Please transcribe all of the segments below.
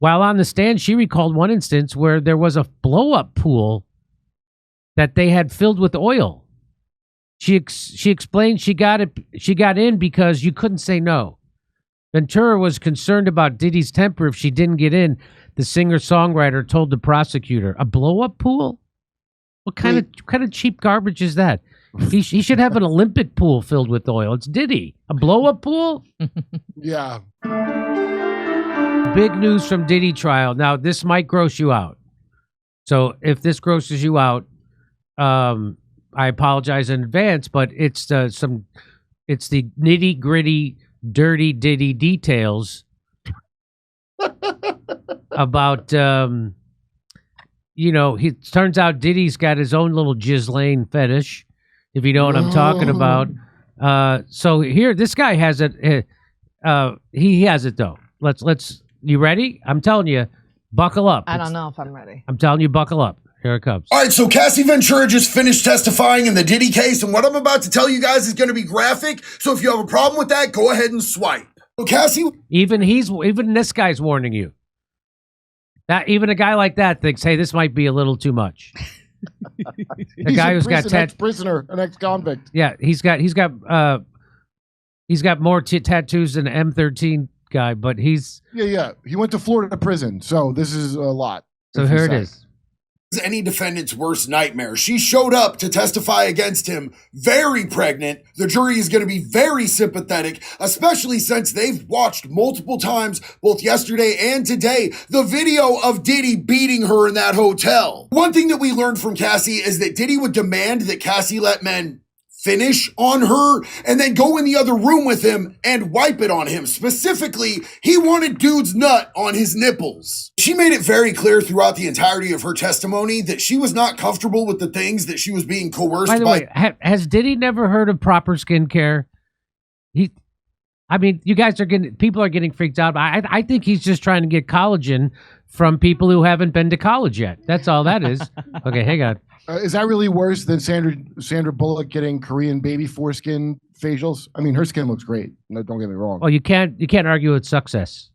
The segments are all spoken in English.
While on the stand, she recalled one instance where there was a blow-up pool that they had filled with oil. She explained she got in because you couldn't say no. Ventura was concerned about Diddy's temper if she didn't get in. The singer-songwriter told the prosecutor, "A blow-up pool? What kind of cheap garbage is that? He should have an Olympic pool filled with oil. It's Diddy. A blow-up pool?" Yeah. Big news from Diddy trial. Now, this might gross you out. So if this grosses you out, I apologize in advance, but it's the nitty-gritty, dirty Diddy details about, it turns out Diddy's got his own little Ghislaine fetish, if you know what I'm talking about. So here, this guy has it. He has it, though. Let's. You ready? I'm telling you, buckle up. I don't know if I'm ready. I'm telling you, buckle up. Here it comes. All right, so Cassie Ventura just finished testifying in the Diddy case, and what I'm about to tell you guys is going to be graphic, so if you have a problem with that, go ahead and swipe. So Cassie... Even this guy's warning you. That even a guy like that thinks, hey, this might be a little too much. The guy who's got ex-prisoner, an ex-convict. Yeah, he's got more tattoos than an M13 guy, but he's... Yeah. He went to Florida prison, so this is a lot. So here it is. Any defendant's worst nightmare. She showed up to testify against him, very pregnant. The jury is going to be very sympathetic, especially since they've watched multiple times, both yesterday and today, the video of Diddy beating her in that hotel. One thing that we learned from Cassie is that Diddy would demand that Cassie let men finish on her and then go in the other room with him and wipe it on him. Specifically, he wanted dude's nut on his nipples. She made it very clear throughout the entirety of her testimony that she was not comfortable with the things that she was being coerced by. By the way, has Diddy never heard of proper skincare? You guys people are getting freaked out. I think he's just trying to get collagen from people who haven't been to college yet. That's all that is. Okay, hang on. Is that really worse than Sandra Bullock getting Korean baby foreskin facials? I mean, her skin looks great. No, don't get me wrong. Well, you can't argue with success.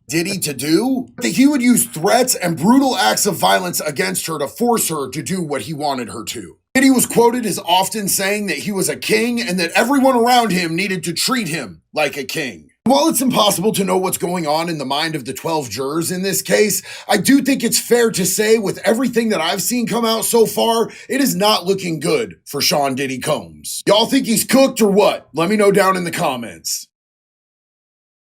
Diddy to do? That he would use threats and brutal acts of violence against her to force her to do what he wanted her to. Diddy was quoted as often saying that he was a king and that everyone around him needed to treat him like a king. While it's impossible to know what's going on in the mind of the 12 jurors in this case, I do think it's fair to say with everything that I've seen come out so far, it is not looking good for Sean Diddy Combs. Y'all think he's cooked or what? Let me know down in the comments.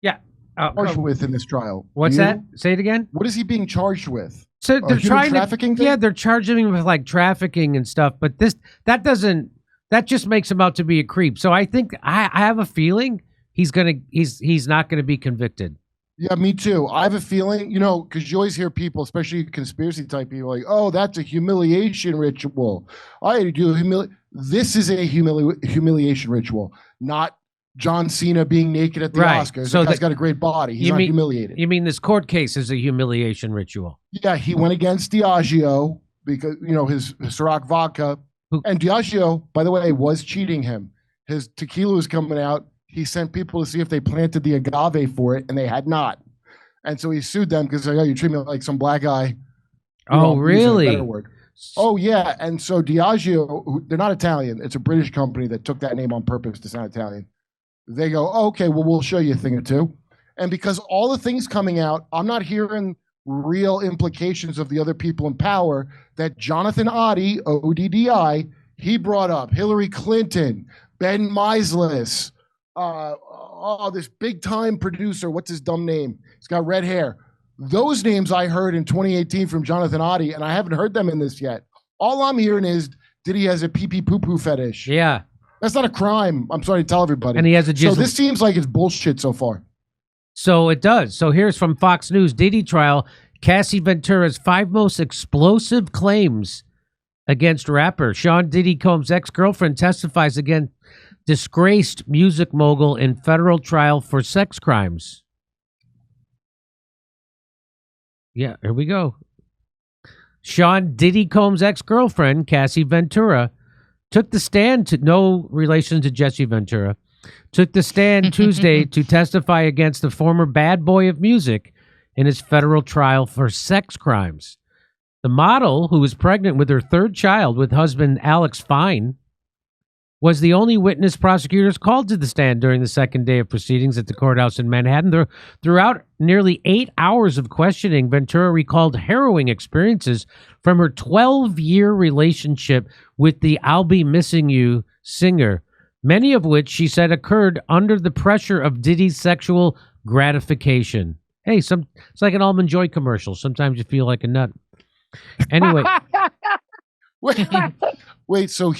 Yeah. Charged with in this trial. What's that? Say it again. What is he being charged with? So they're trying trafficking. Yeah, they're charging him with like trafficking and stuff. But that just makes him out to be a creep. So I think I have a feeling he's not gonna be convicted. Yeah, me too. I have a feeling, because you always hear people, especially conspiracy type people, like, "Oh, that's a humiliation ritual." I do This is a humiliation ritual, not John Cena being naked at the Oscars. So that guy's got a great body. He's not humiliated. You mean this court case is a humiliation ritual? Yeah, he went against Diageo because his Ciroc vodka, and Diageo, by the way, was cheating him. His tequila was coming out. He sent people to see if they planted the agave for it, and they had not. And so he sued them because you treat me like some black guy. Oh, really? Oh, yeah. And so Diageo, they're not Italian. It's a British company that took that name on purpose to sound Italian. They go, okay, well, we'll show you a thing or two. And because all the things coming out, I'm not hearing real implications of the other people in power that Jonathan Oddi, O-D-D-I, he brought up. Hillary Clinton, Ben Meisles, this big-time producer, what's his dumb name? He's got red hair. Those names I heard in 2018 from Jonathan Oddi, and I haven't heard them in this yet. All I'm hearing is Diddy has a pee-pee-poo-poo fetish. Yeah. That's not a crime. I'm sorry to tell everybody. And he has a So this seems like it's bullshit so far. So it does. So here's from Fox News. Diddy trial. Cassie Ventura's 5 most explosive claims against rapper. Sean Diddy Combs' ex-girlfriend testifies against disgraced music mogul in federal trial for sex crimes. Yeah, here we go. Sean Diddy Combs' ex-girlfriend, Cassie Ventura, took the stand, to no relation to Jesse Ventura, took the stand Tuesday to testify against the former bad boy of music in his federal trial for sex crimes. The model, who was pregnant with her third child with husband Alex Fine, was the only witness prosecutors called to the stand during the second day of proceedings at the courthouse in Manhattan. Throughout nearly 8 hours of questioning, Ventura recalled harrowing experiences from her 12-year relationship with the I'll Be Missing You singer, many of which she said occurred under the pressure of Diddy's sexual gratification. Hey, it's like an Almond Joy commercial. Sometimes you feel like a nut. Anyway. Wait, so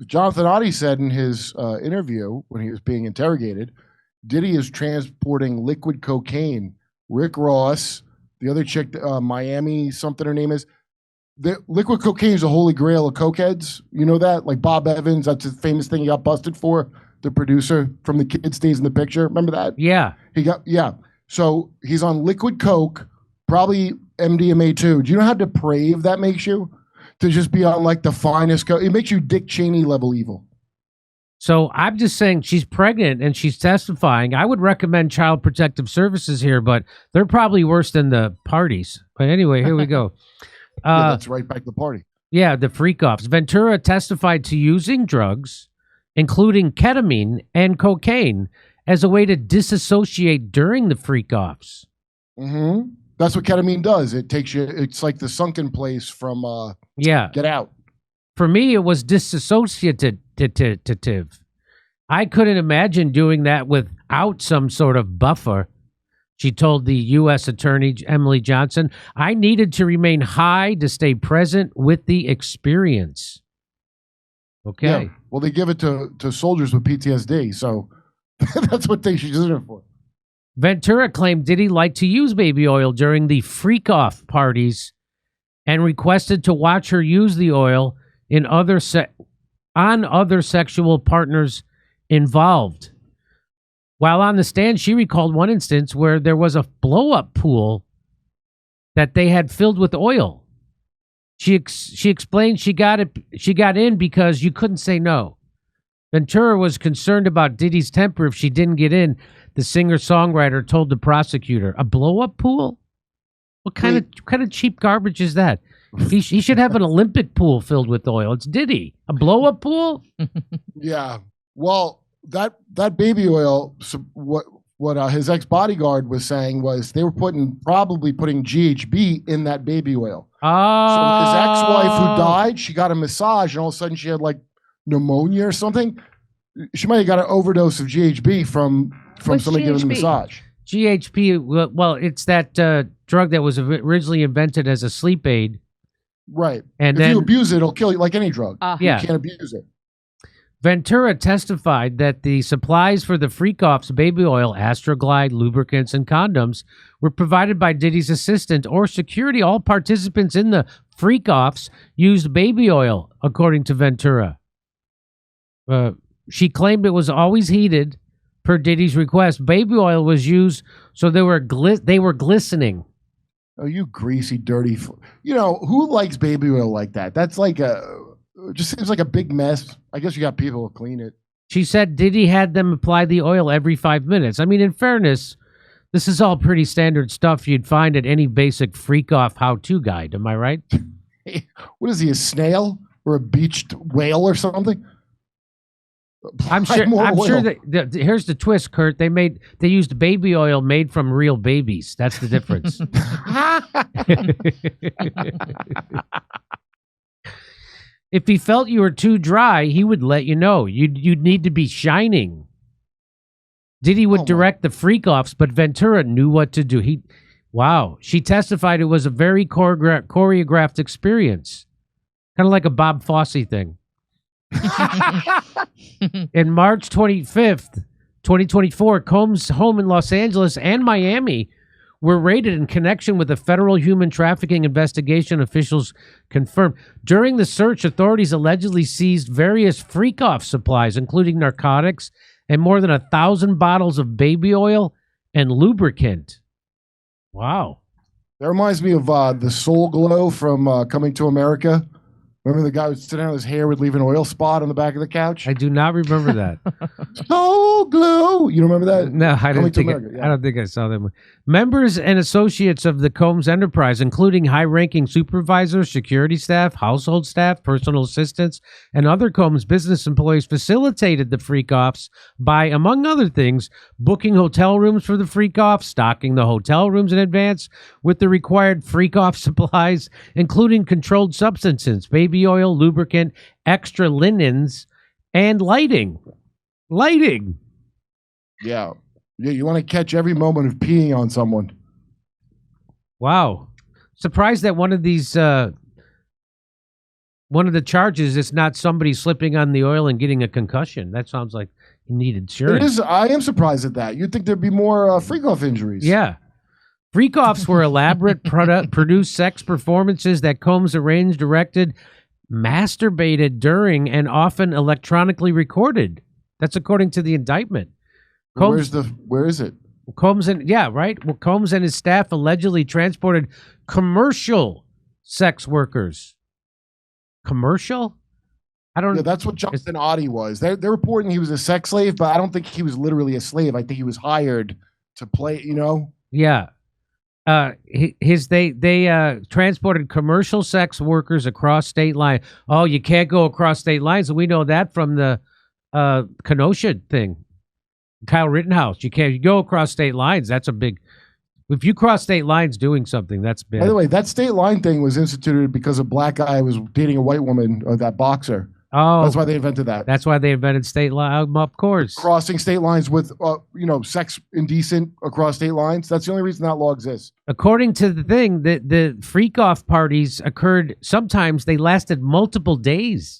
Jonathan Oddie said in his interview when he was being interrogated, Diddy is transporting liquid cocaine. Rick Ross, the other chick, Miami, something her name is. The liquid cocaine is the holy grail of cokeheads. You know that? Like Bob Evans, that's a famous thing he got busted for. The producer from The Kid Stays in the Picture. Remember that? Yeah. So he's on liquid coke, probably MDMA too. Do you know how depraved that makes you? To just be on like the finest coke. It makes you Dick Cheney level evil. So I'm just saying she's pregnant and she's testifying. I would recommend Child Protective Services here, but they're probably worse than the parties. But anyway, here we go. That's right back to the party. Yeah, the freak-offs. Ventura testified to using drugs, including ketamine and cocaine, as a way to disassociate during the freak-offs. Mm-hmm. That's what ketamine does. It takes you, it's like the sunken place from Get Out. For me, it was disassociative. I couldn't imagine doing that without some sort of buffer. She told the U.S. Attorney, Emily Johnson, I needed to remain high to stay present with the experience. Okay. Yeah. Well, they give it to soldiers with PTSD, so that's what she's using it for. Ventura claimed Diddy liked to use baby oil during the freak-off parties and requested to watch her use the oil on other sexual partners involved. While on the stand, she recalled one instance where there was a blow-up pool that they had filled with oil. She explained she got in because you couldn't say no. Ventura was concerned about Diddy's temper if she didn't get in. The singer-songwriter told the prosecutor, "A blow-up pool? What kind of cheap garbage is that? He should have an Olympic pool filled with oil. It's Diddy. A blow-up pool?" Yeah. Well, that baby oil. So what his ex-bodyguard was saying was they were probably putting GHB in that baby oil. Oh. So his ex-wife who died, she got a massage, and all of a sudden she had like pneumonia or something. She might have got an overdose of GHB from somebody giving a massage. GHB, well, it's that drug that was originally invented as a sleep aid. Right. And if you abuse it, it'll kill you like any drug. Yeah. You can't abuse it. Ventura testified that the supplies for the freak-offs, baby oil, Astroglide, lubricants, and condoms were provided by Diddy's assistant or security. All participants in the freak-offs used baby oil, according to Ventura. She claimed it was always heated per Diddy's request. Baby oil was used so they were glistening. Oh, you greasy, dirty. Who likes baby oil like that? That's like just seems like a big mess. I guess you got people who clean it. She said Diddy had them apply the oil every 5 minutes. I mean, in fairness, this is all pretty standard stuff you'd find at any basic freak-off how-to guide. Am I right? What is he, a snail or a beached whale or something? I'm sure that here's the twist, Kurt. They used baby oil made from real babies. That's the difference. If he felt you were too dry, he would let you know. You'd need to be shining. Diddy would direct the freak-offs, but Ventura knew what to do. She testified it was a very choreographed experience. Kind of like a Bob Fosse thing. In March 25th, 2024, Combs' home in Los Angeles and Miami were raided in connection with a federal human trafficking investigation, officials confirmed. During the search, authorities allegedly seized various freak-off supplies, including narcotics and more than 1,000 bottles of baby oil and lubricant. Wow. That reminds me of the Soul Glow from Coming to America. Remember the guy would sit down, his hair would leave an oil spot on the back of the couch? I do not remember that. Soul glue. You don't remember that? No, I Coming didn't to think. America, I don't think I saw them. Members and associates of the Combs enterprise, including high-ranking supervisors, security staff, household staff, personal assistants, and other Combs business employees, facilitated the freak-offs by, among other things, booking hotel rooms for the freak-off, stocking the hotel rooms in advance with the required freak-off supplies, including controlled substances, baby oil, lubricant, extra linens, and lighting. Yeah. Yeah, you want to catch every moment of peeing on someone. Wow. Surprised that one of these one of the charges is not somebody slipping on the oil and getting a concussion. That sounds like you needed insurance. It is. I am surprised at that. You'd think there'd be more freak-off injuries. Yeah. Freak-offs were elaborate produced sex performances that Combs arranged, directed, masturbated during, and often electronically recorded. That's according to the indictment. Where is it? Combs and Combs and his staff allegedly transported commercial sex workers. Commercial? I don't know. Yeah, that's what Jonathan Oddie was. They're reporting he was a sex slave, but I don't think he was literally a slave. I think he was hired to play, Yeah. They transported commercial sex workers across state lines. Oh, you can't go across state lines. We know that from the Kenosha thing. Kyle Rittenhouse. You go across state lines. That's a big. If you cross state lines doing something, that's bad. By the way, that state line thing was instituted because a black guy was dating a white woman, that boxer. Oh, that's why they invented that. That's why they invented state line. Of course, crossing state lines with, sex indecent across state lines. That's the only reason that law exists. According to the thing, the freak-off parties occurred. Sometimes they lasted multiple days.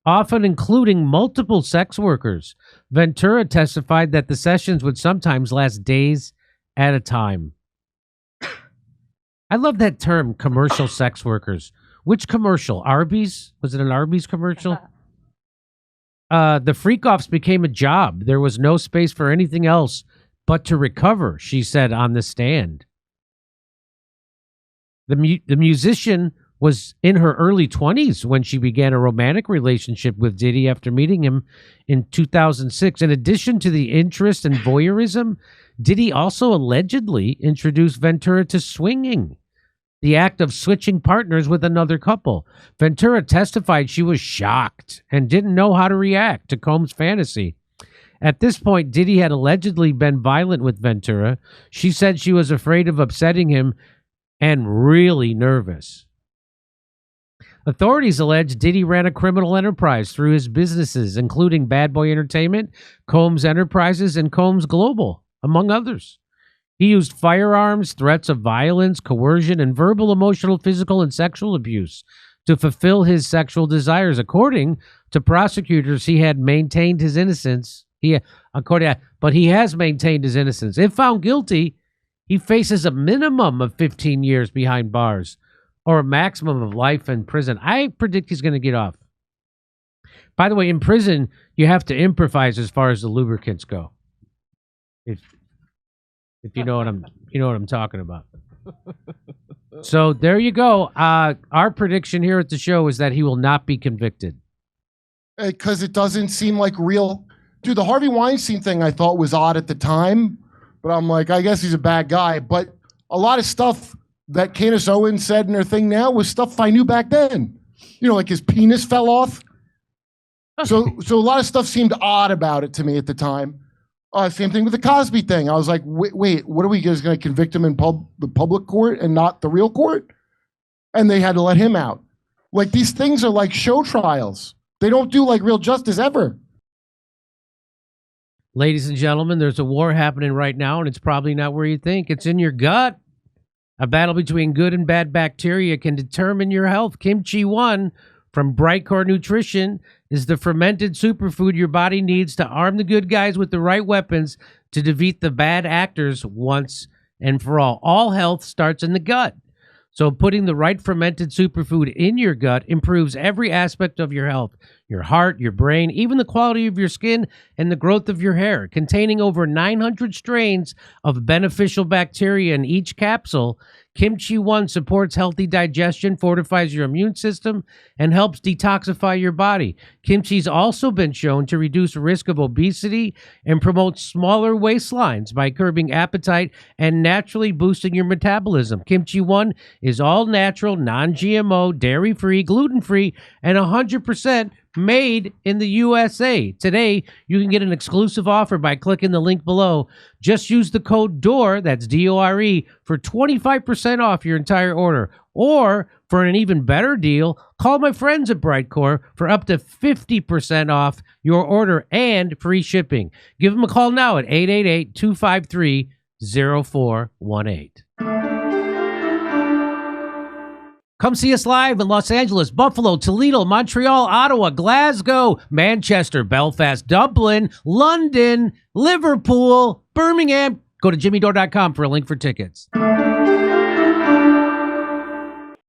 Often including multiple sex workers. Ventura testified that the sessions would sometimes last days at a time. I love that term, commercial sex workers. Which commercial? Arby's? Was it an Arby's commercial? The freak-offs became a job. There was no space for anything else but to recover, she said on the stand. The musician was in her early 20s when she began a romantic relationship with Diddy after meeting him in 2006. In addition to the interest in voyeurism, Diddy also allegedly introduced Ventura to swinging, the act of switching partners with another couple. Ventura testified she was shocked and didn't know how to react to Combs' fantasy. At this point, Diddy had allegedly been violent with Ventura. She said she was afraid of upsetting him and really nervous. Authorities allege Diddy ran a criminal enterprise through his businesses, including Bad Boy Entertainment, Combs Enterprises, and Combs Global, among others. He used firearms, threats of violence, coercion, and verbal, emotional, physical, and sexual abuse to fulfill his sexual desires. According to prosecutors, he had maintained his innocence. But he has maintained his innocence. If found guilty, he faces a minimum of 15 years behind bars, or a maximum of life in prison. I predict he's going to get off. By the way, in prison, you have to improvise as far as the lubricants go. If you know what I'm talking about. So there you go. Our prediction here at the show is that he will not be convicted. Because it doesn't seem like real. Dude, the Harvey Weinstein thing I thought was odd at the time, but I'm like, I guess he's a bad guy. But a lot of stuff that Candace Owens said in her thing now was stuff I knew back then. Like his penis fell off. So a lot of stuff seemed odd about it to me at the time. Same thing with the Cosby thing. I was like, wait, what are we just going to convict him in the public court and not the real court? And they had to let him out. Like, these things are like show trials. They don't do like real justice ever. Ladies and gentlemen, there's a war happening right now, and it's probably not where you think. It's in your gut. A battle between good and bad bacteria can determine your health. Kimchi 1 from Brightcore Nutrition is the fermented superfood your body needs to arm the good guys with the right weapons to defeat the bad actors once and for all. All health starts in the gut. So putting the right fermented superfood in your gut improves every aspect of your health, your heart, your brain, even the quality of your skin and the growth of your hair. Containing over 900 strains of beneficial bacteria in each capsule, Kimchi One supports healthy digestion, fortifies your immune system, and helps detoxify your body. Kimchi's also been shown to reduce risk of obesity and promote smaller waistlines by curbing appetite and naturally boosting your metabolism. Kimchi One is all natural, non-GMO, dairy-free, gluten-free, and 100% made in the USA. Today, you can get an exclusive offer by clicking the link below. Just use the code DORE, that's D-O-R-E, for 25% off your entire order. Or, for an even better deal, call my friends at Brightcore for up to 50% off your order and free shipping. Give them a call now at 888-253-0418. Come see us live in Los Angeles, Buffalo, Toledo, Montreal, Ottawa, Glasgow, Manchester, Belfast, Dublin, London, Liverpool, Birmingham. Go to jimmydore.com for a link for tickets.